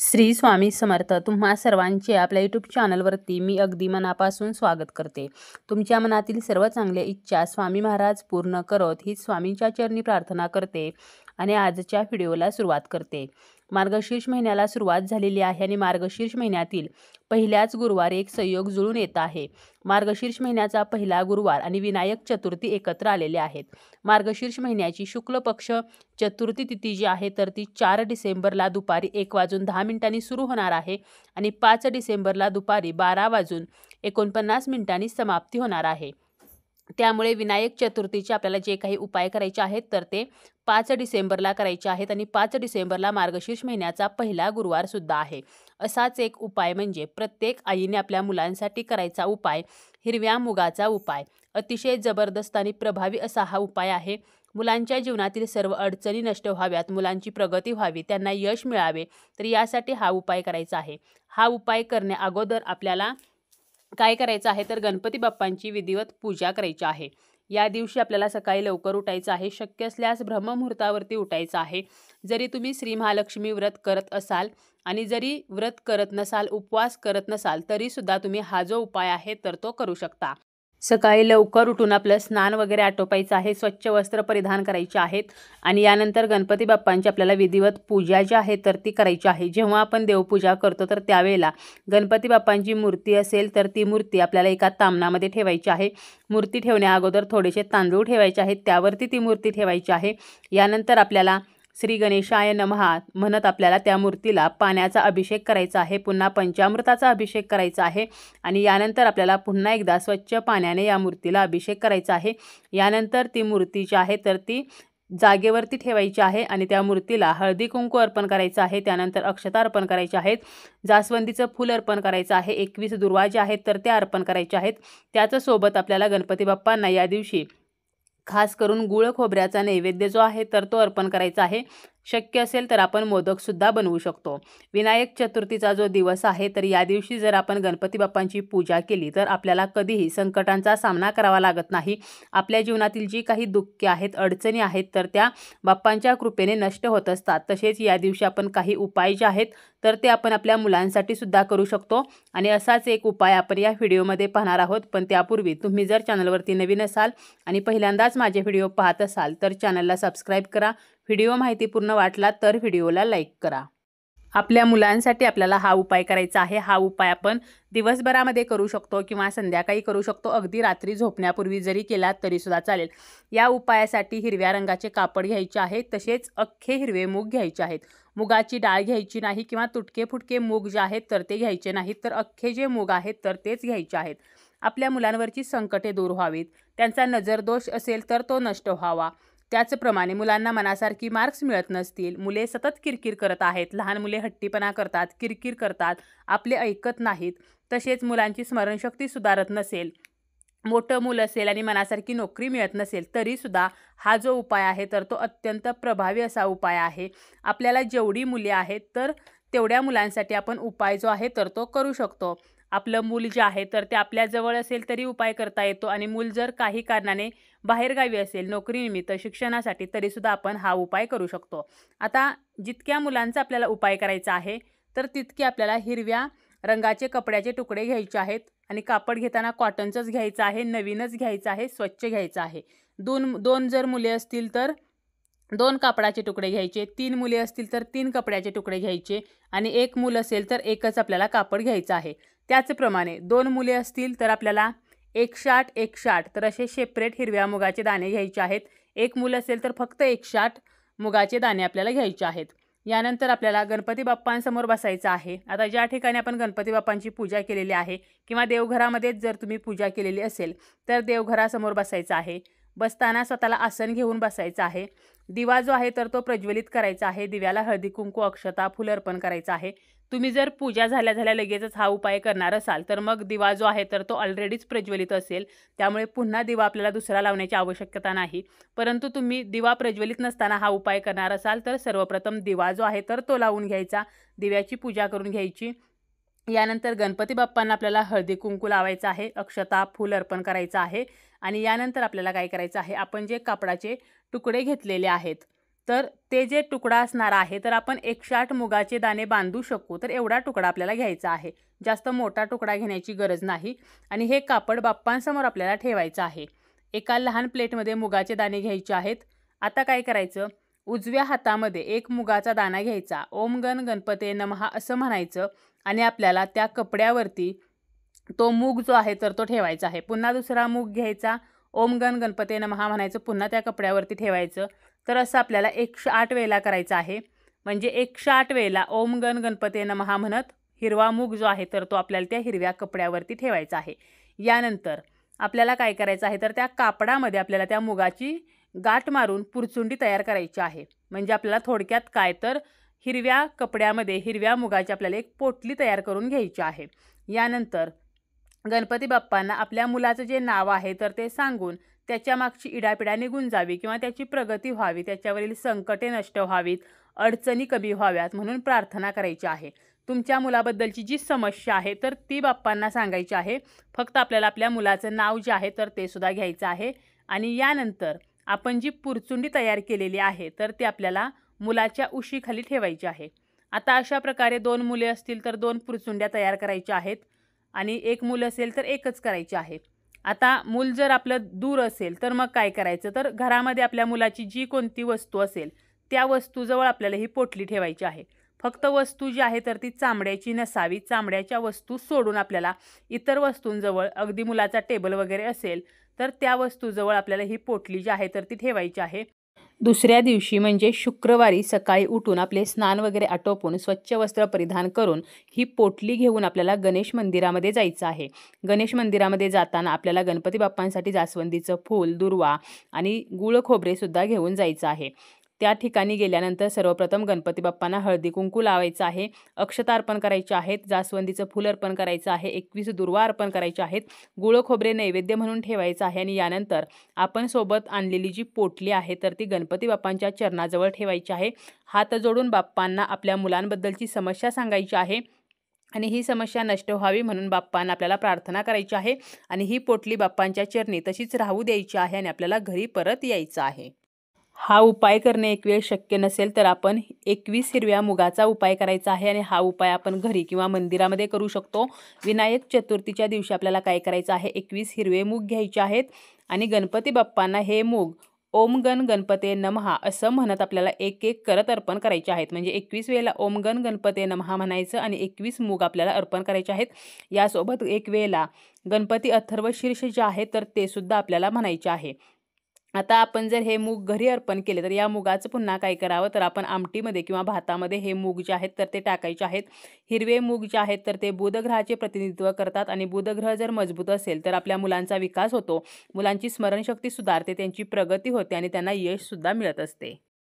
श्री स्वामी समर्थ. तुम्हा सर्वांचे आपल्या यूट्यूब चॅनलवरती मी अगदी मनापासून स्वागत करते. तुमच्या मनातील सर्व चांगल्या इच्छा स्वामी महाराज पूर्ण करत ही स्वामींच्या चरणी प्रार्थना करते आणि आजच्या व्हिडिओला सुरुवात करते. मार्गशीर्ष महिन्याला सुरुवात झालेली आहे आणि मार्गशीर्ष महिन्यातील पहिल्याच गुरुवारी एक संयोग जुळून येत आहे. मार्गशीर्ष महिन्याचा पहिला गुरुवार आणि विनायक चतुर्थी एकत्र आलेले आहेत. मार्गशीर्ष महिन्याची शुक्ल पक्ष चतुर्थी तिथी जी आहे तर ती 4 डिसेंबरला दुपारी 1:10 सुरू होणार आहे आणि 5 डिसेंबरला दुपारी 12:49 समाप्ती होणार आहे. त्यामुळे विनायक चतुर्थीचे आपल्याला जे काही उपाय करायचे आहेत तर ते 5 डिसेंबरला करायचे आहेत आणि 5 डिसेंबरला मार्गशीर्ष महिन्याचा पहिला गुरुवार सुद्धा आहे. असाच एक उपाय म्हणजे प्रत्येक आईने आपल्या मुलांसाठी करायचा उपाय हिरव्या मुगाचा उपाय. अतिशय जबरदस्त आणि प्रभावी असा हा उपाय आहे. मुलांच्या जीवनातील सर्व अडचणी नष्ट व्हाव्यात, मुलांची प्रगती व्हावी, त्यांना यश मिळावे, तर यासाठी हा उपाय करायचा आहे. हा उपाय करण्या अगोदर आपल्याला काय करायचं आहे तर गणपती बाप्पांची विधिवत पूजा करायची आहे. या दिवशी आपल्याला सकाळी लवकर उठायचं आहे. शक्य असल्यास ब्रह्ममुहूर्तावरती उठायचं आहे. जरी तुम्ही श्री महालक्ष्मी व्रत करत असाल आणि जरी व्रत करत नसाल, उपवास करत नसाल, तरी सुद्धा तुम्ही हा जो उपाय आहे तर तो करू शकता. सकाळी लवकर उठून आपलं स्नान वगैरे आटोपायचं आहे, स्वच्छ वस्त्र परिधान करायचे आहेत आणि यानंतर गणपती बाप्पांची आपल्याला विधिवत पूजा जी आहे तर ती करायची आहे. जेव्हा आपण देवपूजा करतो तर त्यावेळेला गणपती बाप्पांची मूर्ती असेल तर ती मूर्ती आपल्याला एका तामणामध्ये ठेवायची आहे. मूर्ती ठेवण्या अगोदर थोडेसे तांदूळ ठेवायचे आहेत, त्यावरती ती मूर्ती ठेवायची आहे. यानंतर आपल्याला श्री गणेशाय नमः म्हणत आपल्याला त्या मूर्तीला पाण्याचा अभिषेक करायचा आहे, पुन्हा पंचामृताचा अभिषेक करायचा आहे आणि यानंतर आपल्याला पुन्हा एकदा स्वच्छ पाण्याने या मूर्तीला अभिषेक करायचा आहे. यानंतर ती मूर्ती जी आहे तर ती जागेवरती ठेवायची आहे आणि त्या मूर्तीला हळदी कुंकू अर्पण करायचं आहे. त्यानंतर अक्षता अर्पण करायचे आहेत, जास्वंदीचं फूल अर्पण करायचं आहे, 21 दुर्वा जे आहेत तर त्या अर्पण करायच्या आहेत. त्याच्यासोबत आपल्याला गणपती बाप्पांना या दिवशी खास करून गुळ खोबऱ्याचा नैवेद्य जो आहे तर तो अर्पण करायचा आहे. शक्य असेल तर आपण मोदकसुद्धा बनवू शकतो. विनायक चतुर्थीचा जो दिवस आहे तर या दिवशी जर आपण गणपती बाप्पांची पूजा केली तर आपल्याला कधीही संकटांचा सामना करावा लागत नाही. आपल्या जीवनातील जी काही दुःखे आहेत, अडचणी आहेत तर त्या बाप्पांच्या कृपेने नष्ट होत असतात. तसेच या दिवशी आपण काही उपाय जे आहेत तर ते आपण आपल्या मुलांसाठी सुद्धा करू शकतो आणि असाच एक उपाय आपण या व्हिडिओमध्ये पाहणार आहोत. पण त्यापूर्वी तुम्ही जर चॅनलवरती नवीन असाल आणि पहिल्यांदाच माझे व्हिडिओ पाहत असाल तर चॅनलला सबस्क्राईब करा. व्हिडिओ माहितीपूर्ण वाटला तर व्हिडिओला लाईक करा. आपल्या मुलांसाठी आपल्याला हा उपाय करायचा आहे. हा उपाय आपण दिवसभरामध्ये करू शकतो किंवा संध्याकाळी करू शकतो. अगदी रात्री झोपण्यापूर्वी जरी केला तरीसुद्धा चालेल. या उपायासाठी हिरव्या रंगाचे कापड घ्यायचे आहे, तसेच अख्खे हिरवे मूग घ्यायचे आहेत. मुगाची डाळ घ्यायची नाही किंवा तुटके फुटके मूग जे आहेत तर ते घ्यायचे नाहीत, तर अख्खे जे मूग आहेत तर तेच घ्यायचे आहेत. आपल्या मुलांवरची संकटे दूर व्हावीत, त्यांचा नजरदोष असेल तर तो नष्ट व्हावा. त्याचप्रमाणे मुलांना मनासारखी मार्क्स मिळत नसतील, मुले सतत किरकिर करत आहेत, लहान मुले हट्टीपणा करतात, किरकिर करतात, आपले ऐकत नाहीत, तसेच मुलांची स्मरणशक्ती सुधारत नसेल, मोठं मूल असेल आणि मनासारखी नोकरी मिळत नसेल तरीसुद्धा हा जो उपाय आहे तर तो अत्यंत प्रभावी असा उपाय आहे. आपल्याला जेवढी मुले आहेत तर तेवढ्या मुलांसाठी आपण उपाय जो आहे तर तो करू शकतो. आपलं मूल जे आहे तर ते आपल्याजवळ असेल तरी उपाय करता येतो आणि मूल जर काही कारणाने बाहेरगावी असेल नोकरीनिमित्त शिक्षणासाठी तरीसुद्धा आपण हा उपाय करू शकतो. आता जितक्या मुलांचा आपल्याला उपाय करायचा आहे तर तितके आपल्याला हिरव्या रंगाचे कपड्याचे तुकडे घ्यायचे आहेत आणि कापड घेताना कॉटनचंच घ्यायचं आहे, नवीनच घ्यायचं आहे, स्वच्छ घ्यायचं आहे. दोन जर मुले असतील तर 2 कापडाचे तुकडे घ्यायचे, 3 मुले असतील तर 3 कपड्याचे तुकडे घ्यायचे आणि 1 मूल असेल तर एकच आपल्याला कापड घ्यायचं आहे. त्याचप्रमाणे 2 मुले असतील तर आपल्याला 1/60 तर असे सेपरेट हिरव्या मुगाचे दाणे घ्यायचे आहेत. 1 मूल असेल तर फक्त 1/60 मुगाचे दाणे आपल्याला घ्यायचे आहेत. यानंतर आपल्याला गणपती बाप्पांसमोर बसायचं आहे. आता ज्या ठिकाणी आपण गणपती बाप्पांची पूजा केलेली आहे किंवा देवघरामध्येच जर तुम्ही पूजा केलेली असेल तर देवघरासमोर बसायचं आहे. बसताना स्वतःला आसन घेऊन बसायचं आहे. दिवा जो आहे तर तो प्रज्वलित करायचा आहे. दिव्याला हळदी कुंकू अक्षता फूल अर्पण करायचं आहे. तुम्ही जर पूजा झाल्या लगेचच हा उपाय करणार असाल तर मग दिवा जो आहे तर तो ऑलरेडीच प्रज्वलित असेल, त्यामुळे पुन्हा दिवा आपल्याला दुसरा लावण्याची आवश्यकता नाही. परंतु तुम्ही दिवा प्रज्वलित नसताना हा उपाय करणार असाल तर सर्वप्रथम दिवा जो आहे तर तो लावून घ्यायचा, दिव्याची पूजा करून घ्यायची. यानंतर गणपती बाप्पांना आपल्याला हळदी कुंकू लावायचं आहे, अक्षता फूल अर्पण करायचं आहे आणि यानंतर आपल्याला काय करायचं आहे, आपण जे कापडाचे तुकडे घेतलेले आहेत तर ते जे तुकडा असणार आहे तर आपण 108 मुगाचे दाणे बांधू शकू, तर एवढा तुकडा आपल्याला घ्यायचा आहे. जास्त मोठा तुकडा घेण्याची गरज नाही. आणि हे कापड बाप्पांसमोर आपल्याला ठेवायचं आहे. एका लहान प्लेटमध्ये मुगाचे दाणे घ्यायचे आहेत. आता काय करायचं, उजव्या हातामध्ये एक मुगाचा दाणा घ्यायचा, ओम गण गणपते नमः असं म्हणायचं आणि आपल्याला त्या कपड्यावरती तो मूग जो आहे तर तो ठेवायचा आहे. पुन्हा दुसरा मूग घ्यायचा, ओम गण गणपते नमः म्हणायचं, पुन्हा त्या कपड्यावरती ठेवायचं. तर असं आपल्याला 108 वेळेला करायचं आहे. म्हणजे 108 वेळेला ओम गण गणपते नमः म्हणत हिरवा मूग जो आहे तर तो आपल्याला त्या हिरव्या कपड्यावरती ठेवायचा आहे. यानंतर आपल्याला काय करायचं आहे, तर त्या कापडामध्ये आपल्याला त्या मुगाची गाठ मारून पुरचुंडी तयार करायची आहे. म्हणजे आपल्याला थोडक्यात काय, तर हिरव्या कपड्यामध्ये हिरव्या मुगाची आपल्याला एक पोटली तयार करून घ्यायची आहे. यानंतर गणपती बाप्पांना आपल्या मुलाचं जे नाव आहे तर ते सांगून त्याच्या मागची इडापिडा निघून जावी किंवा त्याची प्रगती व्हावी, त्याच्यावरील संकटे नष्ट व्हावीत, अडचणी कमी व्हाव्यात म्हणून प्रार्थना करायची आहे. तुमच्या मुलाबद्दलची जी समस्या आहे तर ती बाप्पांना सांगायची आहे. फक्त आपल्याला आपल्या मुलाचं नाव जे आहे तर ते सुद्धा घ्यायचं आहे. आणि यानंतर आपण जी पुरचुंडी तयार केलेली आहे तर ती आपल्याला मुलाच्या उशीखाली ठेवायची आहे. आता अशा प्रकारे 2 मुले असतील तर 2 पुरचुंड्या तयार करायच्या आहेत आणि 1 मूल असेल तर 1च करायची आहे. आता मूल जर आपलं दूर असेल तर मग काय करायचं, तर घरामध्ये आपल्या मुलाची जी कोणती वस्तू असेल त्या वस्तूजवळ आपल्याला ही पोटली ठेवायची आहे. फक्त वस्तू जी आहे तर ती चामड्याची नसावी. चामड्याच्या वस्तू सोडून आपल्याला इतर वस्तूंजवळ, अगदी मुलाचा टेबल वगैरे असेल तर त्या वस्तूजवळ आपल्याला ही पोटली जी आहे तर ती ठेवायची आहे. दुसऱ्या दिवशी म्हणजे शुक्रवारी सकाळी उठून आपले स्नान वगैरे आटोपून स्वच्छ वस्त्र परिधान करून ही पोटली घेऊन आपल्याला गणेश मंदिरामध्ये जायचं आहे. गणेश मंदिरामध्ये जाताना आपल्याला गणपती बाप्पांसाठी जास्वंदीचं फूल, दुर्वा आणि गुळ खोबरेसुद्धा घेऊन जायचं आहे. त्या ठिकाणी गेल्यानंतर सर्वप्रथम गणपती बाप्पांना हळदी कुंकू लावायचं आहे, अक्षता अर्पण करायचे आहेत, जास्वंदीचं फूल अर्पण करायचं आहे, 21 दुर्वा अर्पण करायचे आहेत, गुळ खोबरे नैवेद्य म्हणून ठेवायचं आहे. आणि यानंतर आपण सोबत आणलेली जी पोटली आहे तर ती गणपती बाप्पांच्या चरणाजवळ ठेवायची आहे. हात जोडून बाप्पांना आपल्या मुलांबद्दलची समस्या सांगायची आहे आणि ही समस्या नष्ट व्हावी म्हणून बाप्पांना आपल्याला प्रार्थना करायची आहे. आणि ही पोटली बाप्पांच्या चरणी तशीच राहू द्यायची आहे आणि आपल्याला घरी परत यायचं आहे. हा उपाय करणे एक वेळ शक्य नसेल तर आपण 21 हिरव्या मुगाचा उपाय करायचा आहे आणि हा उपाय आपण घरी किंवा मंदिरामध्ये करू शकतो. विनायक चतुर्थीच्या दिवशी आपल्याला काय करायचं आहे, 21 हिरवे मूग घ्यायचे आहेत आणि गणपती बाप्पांना हे मूग ओम गण गणपते नमः असं म्हणत आपल्याला एक एक करत अर्पण करायचे आहेत. म्हणजे 21 वेळेला ओम गण गणपते नमः म्हणायचं आणि 21 मूग आपल्याला अर्पण करायचे आहेत. यासोबत एक वेळेला गणपती अथर्व शीर्ष जे आहे तर ते सुद्धा आपल्याला म्हणायचे आहे. आता आपण जर हे मूग घरी अर्पण केले तर या मुगाचं पुन्हा काय करावं, तर आपण आमटीमध्ये किंवा भातामध्ये हे मूग जे आहेत तर ते टाकायचे आहेत. हिरवे मूग जे आहेत तर ते बुधग्रहाचे प्रतिनिधित्व करतात आणि बुधग्रह जर मजबूत असेल तर आपल्या मुलांचा विकास होतो, मुलांची स्मरणशक्ती सुधारते, त्यांची प्रगती होते आणि त्यांना यशसुद्धा मिळत असते.